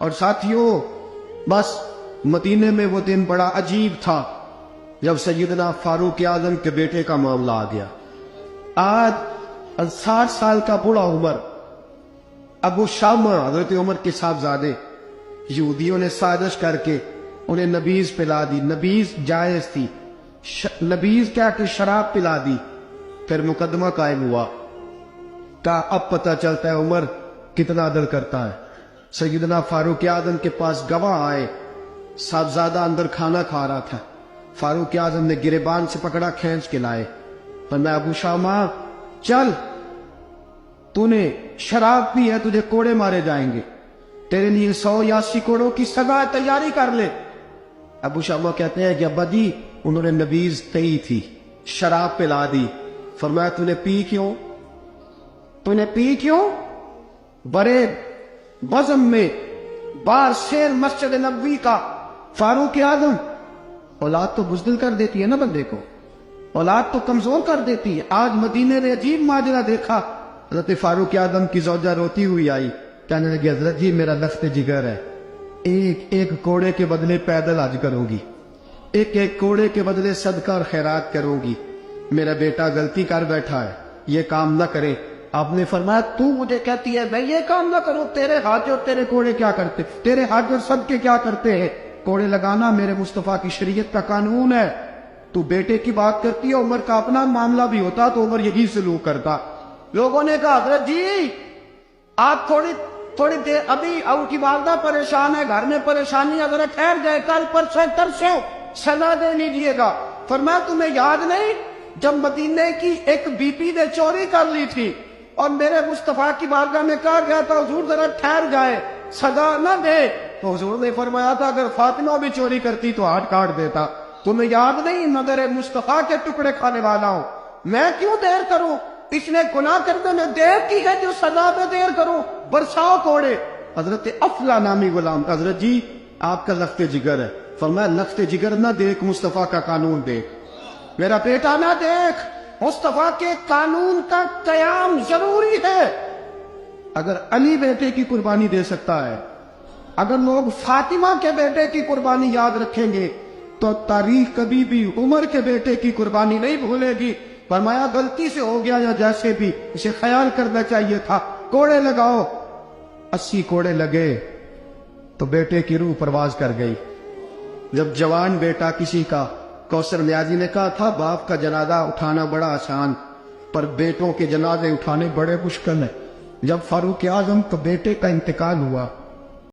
اور ساتھیوں بس مدینے میں وہ دن بڑا عجیب تھا جب سیدنا فاروق اعظم کے بیٹے کا معاملہ آ گیا۔ آج 60 سال کا بوڑھا عمر ابو شامہ حضرت عمر کے صاحبزادے یہودیوں نے سازش کر کے انہیں نبیذ پلا دی۔ نبیذ جائز تھی، نبیذ کیا کہ شراب پلا دی۔ پھر مقدمہ قائم ہوا کہ اب پتہ چلتا ہے عمر کتنا عدل کرتا ہے۔ سیدنا فاروق اعظم کے پاس گواہ آئے، صاحبزادہ اندر کھانا کھا رہا تھا، فاروق اعظم نے گریبان سے پکڑا، کھینچ کے لائے۔ فرمایا ابو شامہ چل، تو نے شراب پی ہے، تجھے کوڑے مارے جائیں گے، تیرے لیے 100 یا 80 کوڑوں کی سزا تیاری کر لے۔ ابو شامہ کہتے ہیں کہ ابا جی انہوں نے نبیذ تئی تھی، شراب پلا دی۔ فرمایا تو نے پی کیوں؟ تو نے پی کیوں؟ بڑے بزم میں بار شیر مسجد نبوی کا فاروق اعظم، اولاد تو بزدل کر دیتی ہے نا بندے کو، اولاد تو کمزور کر دیتی ہے۔ آج مدینے نے عجیب ماجرا دیکھا، حضرت فاروق اعظم کی زوجہ روتی ہوئی آئی، کہنے لگی حضرت جی میرا لخت جگر ہے، ایک کوڑے کے بدلے پیدل حج کروں گی، ایک کوڑے کے بدلے صدقہ اور خیرات کروں گی، میرا بیٹا غلطی کر بیٹھا ہے، یہ کام نہ کرے۔ آپ نے فرمایا تو مجھے کہتی ہے میں یہ کام نہ کروں، تیرے حج اور تیرے کوڑے کیا کرتے، تیرے حج اور صدقے کیا کرتے ہیں؟ کوڑے لگانا میرے مصطفیٰ کی شریعت کا قانون ہے۔ تو بیٹے کی بات کرتی ہے، عمر کا اپنا معاملہ بھی ہوتا تو عمر یہی سلوک کرتا۔ لوگوں نے کہا حضرت جی آپ تھوڑی دیر، ابھی ان کی والدہ پریشان ہے، گھر میں پریشانی، حضرت ٹھہر جائے، کل پرسوں ترسوں سزا دے لیجیے گا۔ فرمایا تمہیں یاد نہیں جب مدینے کی ایک بی بی نے چوری کر لی تھی اور میرے مصطفیٰ کی بارگاہ میں کہا گیا تھا حضور ذرا ٹھہر جائے، سزا نہ دے، تو حضور نے فرمایا تھا اگر فاطمہ بھی چوری کرتی تو ہاتھ کاٹ دیتا۔ تمہیں یاد نہیں نظر مصطفیٰ کے ٹکڑے کھانے والا ہوں، میں کیوں دیر کروں؟ اس نے گناہ کرنے میں دیر کی ہے جو سزا میں دیر کروں، برساؤ کوڑے۔ حضرت افلا نامی غلام، حضرت جی آپ کا لخت جگر ہے۔ فرمایا لخت جگر نہ دیکھ، مصطفیٰ کا قانون دیکھ، میرا بیٹا نہ دیکھ، مصطفیٰ کے قانون کا قیام ضروری ہے۔ اگر علی بیٹے کی قربانی دے سکتا ہے، اگر لوگ فاطمہ کے بیٹے کی قربانی یاد رکھیں گے تو تاریخ کبھی بھی عمر کے بیٹے کی قربانی نہیں بھولے گی۔ فرمایا غلطی سے ہو گیا یا جیسے بھی، اسے خیال کرنا چاہیے تھا، کوڑے لگاؤ۔ 80 کوڑے لگے تو بیٹے کی روح پرواز کر گئی۔ جب جوان بیٹا کسی کا، کوثر نیازی نے کہا تھا باپ کا جنازہ اٹھانا بڑا آسان پر بیٹوں کے جنازے اٹھانے بڑے مشکل ہیں۔ جب فاروق اعظم کے بیٹے کا انتقال ہوا